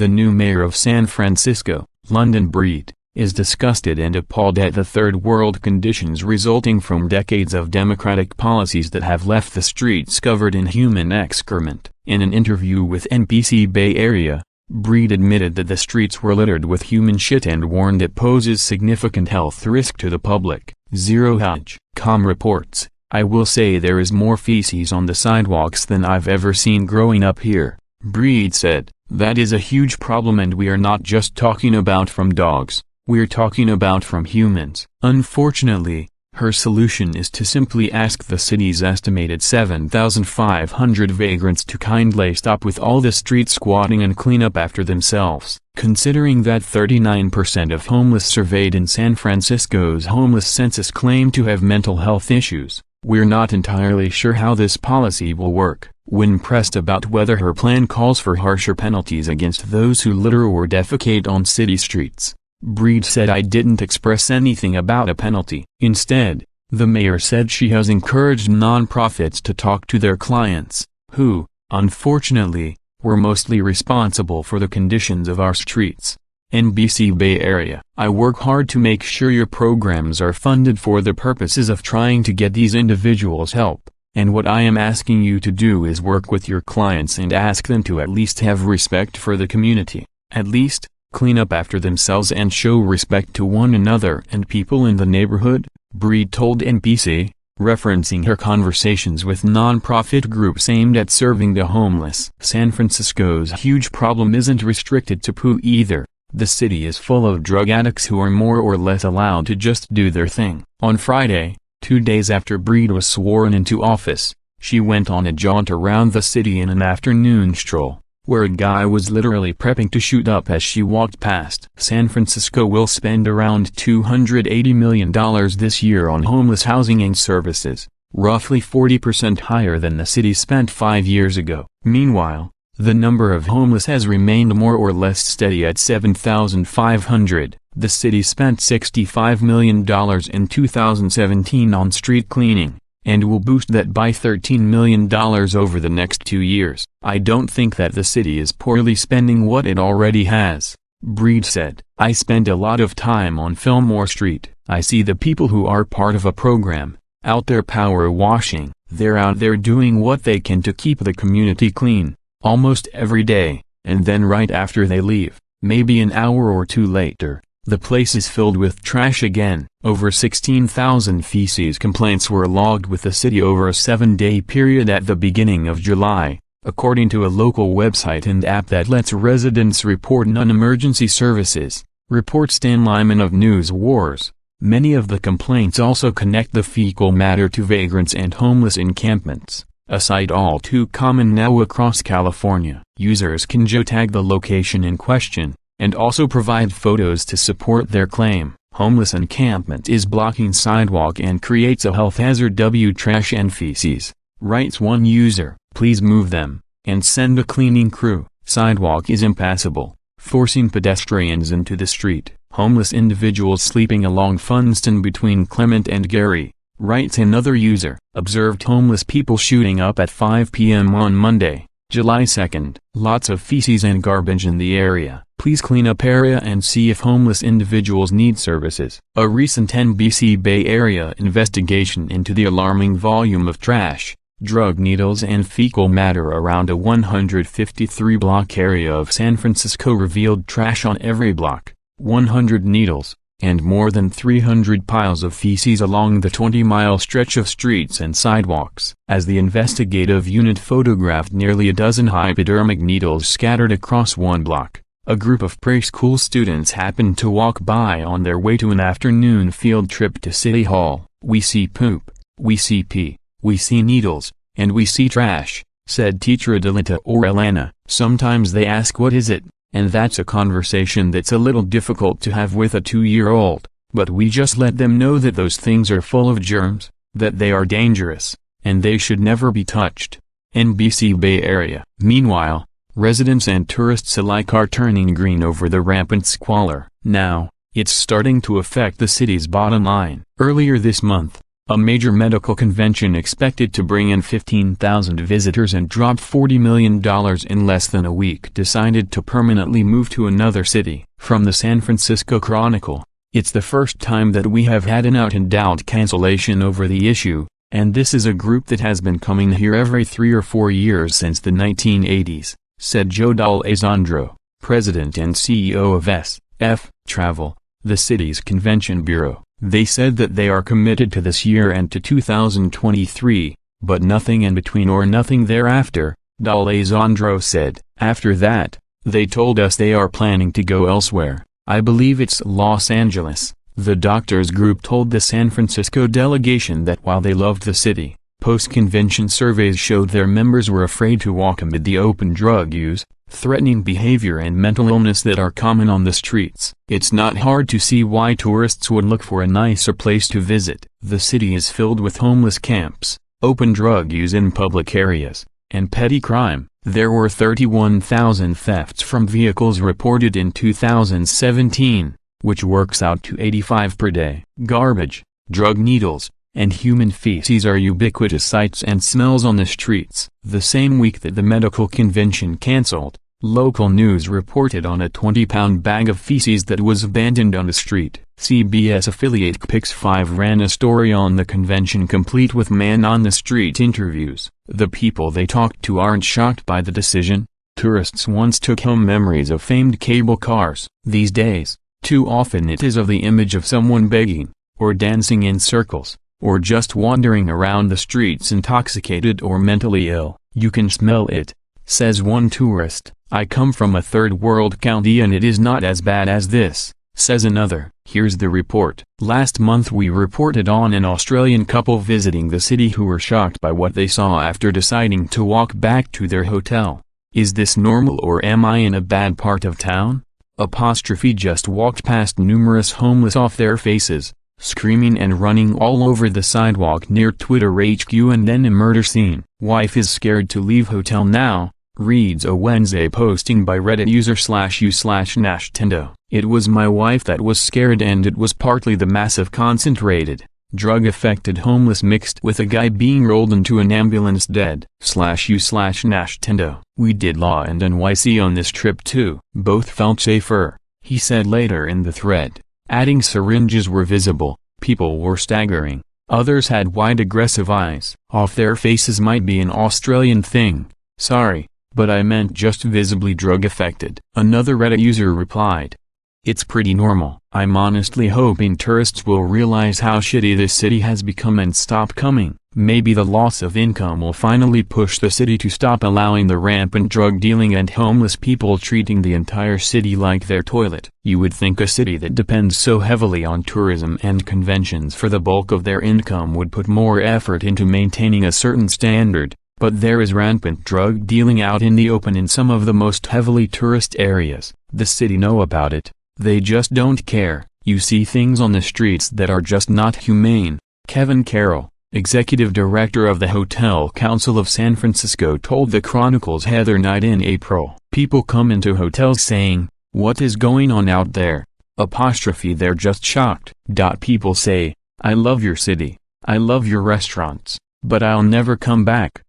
The new mayor of San Francisco, London Breed, is disgusted and appalled at the third world conditions resulting from decades of democratic policies that have left the streets covered in human excrement. In an interview with NBC Bay Area, Breed admitted that the streets were littered with human shit and warned it poses significant health risk to the public. Zero.com reports, "I will say there is more feces on the sidewalks than I've ever seen growing up here," Breed said. "That is a huge problem, and we are not just talking about from dogs. We're talking about from humans." Unfortunately, her solution is to simply ask the city's estimated 7,500 vagrants to kindly stop with all the street squatting and clean up after themselves. Considering that 39% of homeless surveyed in San Francisco's homeless census claim to have mental health issues, we're not entirely sure how this policy will work. When pressed about whether her plan calls for harsher penalties against those who litter or defecate on city streets, Breed said, "I didn't express anything about a penalty." Instead, the mayor said she has encouraged nonprofits to talk to their clients, who, unfortunately, were mostly responsible for the conditions of our streets. NBC Bay Area, "I work hard to make sure your programs are funded for the purposes of trying to get these individuals help, and what I am asking you to do is work with your clients and ask them to at least have respect for the community, at least clean up after themselves and show respect to one another and people in the neighborhood," Breed told NBC, referencing her conversations with non-profit groups aimed at serving the homeless. San Francisco's huge problem isn't restricted to poo either. The city is full of drug addicts who are more or less allowed to just do their thing. On Friday, 2 days after Breed was sworn into office, she went on a jaunt around the city in an afternoon stroll, where a guy was literally prepping to shoot up as she walked past. San Francisco will spend around $280 million this year on homeless housing and services, roughly 40% higher than the city spent 5 years ago. Meanwhile, the number of homeless has remained more or less steady at 7,500. The city spent $65 million in 2017 on street cleaning, and will boost that by $13 million over the next 2 years. "I don't think that the city is poorly spending what it already has," Breed said. "I spend a lot of time on Fillmore Street. I see the people who are part of a program, out there power washing. They're out there doing what they can to keep the community clean, almost every day, and then right after they leave, maybe an hour or two later, the place is filled with trash again." Over 16,000 feces complaints were logged with the city over a 7-day period at the beginning of July, according to a local website and app that lets residents report non-emergency services, reports Dan Lyman of News Wars. Many of the complaints also connect the fecal matter to vagrants and homeless encampments, a sight all too common now across California. Users can geotag the location in question, and also provide photos to support their claim. "Homeless encampment is blocking sidewalk and creates a health hazard. Trash and feces," writes one user. "Please move them, and send a cleaning crew. Sidewalk is impassable, forcing pedestrians into the street." "Homeless individuals sleeping along Funston between Clement and Gary," writes another user. "Observed homeless people shooting up at 5 p.m. on Monday, July 2nd. Lots of feces and garbage in the area. Please clean up area and see if homeless individuals need services." A recent NBC Bay Area investigation into the alarming volume of trash, drug needles and fecal matter around a 153-block area of San Francisco revealed trash on every block, 100 needles, and more than 300 piles of feces along the 20-mile stretch of streets and sidewalks. As the investigative unit photographed nearly a dozen hypodermic needles scattered across one block, a group of preschool students happened to walk by on their way to an afternoon field trip to City Hall. "We see poop, we see pee, we see needles, and we see trash," said teacher Adelita Orellana. "Sometimes they ask what is it, and that's a conversation that's a little difficult to have with a 2-year-old, but we just let them know that those things are full of germs, that they are dangerous, and they should never be touched." NBC Bay Area. Meanwhile, residents and tourists alike are turning green over the rampant squalor. Now, it's starting to affect the city's bottom line. Earlier this month, A major medical convention expected to bring in 15,000 visitors and drop $40 million in less than a week decided to permanently move to another city. From the San Francisco Chronicle, it's the first time that we have had an out-and-out cancellation over the issue, and this is a group that has been coming here every 3 or 4 years since the 1980s, said Joe D'Alessandro, president and CEO of SF Travel, the city's convention bureau. They said that they are committed to this year and to 2023, but nothing in between or nothing thereafter, D'Alessandro said. After that, they told us they are planning to go elsewhere. I believe it's Los Angeles. The doctors group told the San Francisco delegation that while they loved the city, post-convention surveys showed their members were afraid to walk amid the open drug use, threatening behavior and mental illness that are common on the streets. It's not hard to see why tourists would look for a nicer place to visit. The city is filled with homeless camps, open drug use in public areas, and petty crime. There were 31,000 thefts from vehicles reported in 2017, which works out to 85 per day. Garbage, drug needles, and human feces are ubiquitous sights and smells on the streets. The same week that the medical convention canceled, local news reported on a 20-pound bag of feces that was abandoned on the street. CBS affiliate Pix 5 ran a story on the convention complete with man-on-the-street interviews. The people they talked to aren't shocked by the decision. Tourists once took home memories of famed cable cars. These days, too often it is of the image of someone begging, or dancing in circles, or just wandering around the streets intoxicated or mentally ill. You can smell it, says one tourist. I come from a third-world county and it is not as bad as this, says another. Here's the report. Last month we reported on an Australian couple visiting the city who were shocked by what they saw after deciding to walk back to their hotel. Is this normal or am I in a bad part of town? Just walked past numerous homeless off their faces, screaming and running all over the sidewalk near Twitter HQ and then a murder scene. Wife is scared to leave hotel now, reads a Wednesday posting by Reddit user /u/Nashtendo. It was my wife that was scared and it was partly the massive concentrated, drug-affected homeless mixed with a guy being rolled into an ambulance dead. /u/Nashtendo. We did Law and NYC on this trip too. Both felt safer, he said later in the thread, adding syringes were visible, people were staggering, others had wide aggressive eyes. Off their faces might be an Australian thing, sorry, but I meant just visibly drug-affected. Another Reddit user replied, it's pretty normal. I'm honestly hoping tourists will realize how shitty this city has become and stop coming. Maybe the loss of income will finally push the city to stop allowing the rampant drug dealing and homeless people treating the entire city like their toilet. You would think a city that depends so heavily on tourism and conventions for the bulk of their income would put more effort into maintaining a certain standard, but there is rampant drug dealing out in the open in some of the most heavily tourist areas. The city know about it. They just don't care. You see things on the streets that are just not humane. Kevin Carroll, executive director of the Hotel Council of San Francisco, told the Chronicle's Heather Knight in April. People come into hotels saying, what is going on out there? They're just shocked. People say, I love your city. I love your restaurants. But I'll never come back.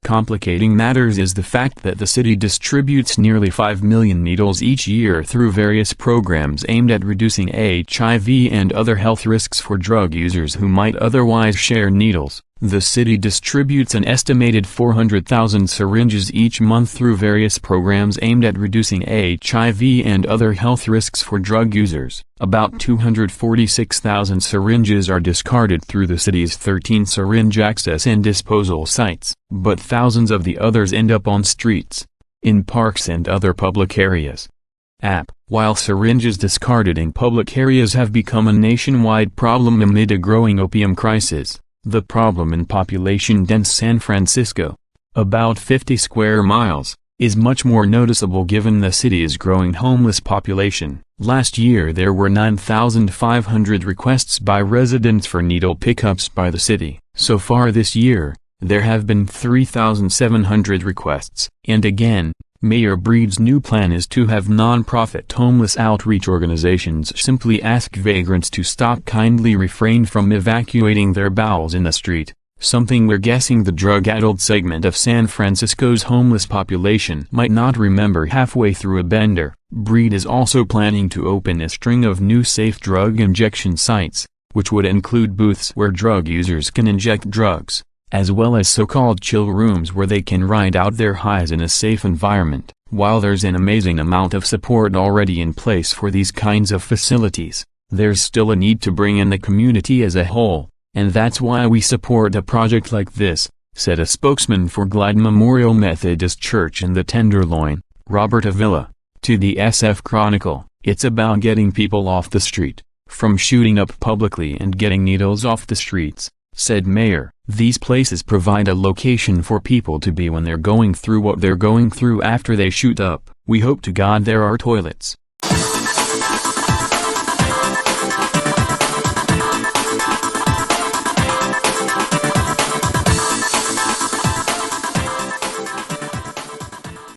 Complicating matters is the fact that the city distributes nearly 5 million needles each year through various programs aimed at reducing HIV and other health risks for drug users who might otherwise share needles. The city distributes an estimated 400,000 syringes each month through various programs aimed at reducing HIV and other health risks for drug users. About 246,000 syringes are discarded through the city's 13 syringe access and disposal sites, but thousands of the others end up on streets, in parks and other public areas. While syringes discarded in public areas have become a nationwide problem amid a growing opium crisis, the problem in population-dense San Francisco, about 50 square miles, is much more noticeable given the city's growing homeless population. Last year there were 9,500 requests by residents for needle pickups by the city. So far this year, there have been 3,700 requests. And again, Mayor Breed's new plan is to have non-profit homeless outreach organizations simply ask vagrants to stop, kindly refrain from evacuating their bowels in the street, something we're guessing the drug-addled segment of San Francisco's homeless population might not remember halfway through a bender. Breed is also planning to open a string of new safe drug injection sites, which would include booths where drug users can inject drugs, as well as so-called chill rooms where they can ride out their highs in a safe environment. While there's an amazing amount of support already in place for these kinds of facilities, there's still a need to bring in the community as a whole, and that's why we support a project like this, said a spokesman for Glide Memorial Methodist Church in the Tenderloin, Robert Avila, to the SF Chronicle. It's about getting people off the street, from shooting up publicly and getting needles off the streets, said Mayor. These places provide a location for people to be when they're going through what they're going through after they shoot up. We hope to God there are toilets,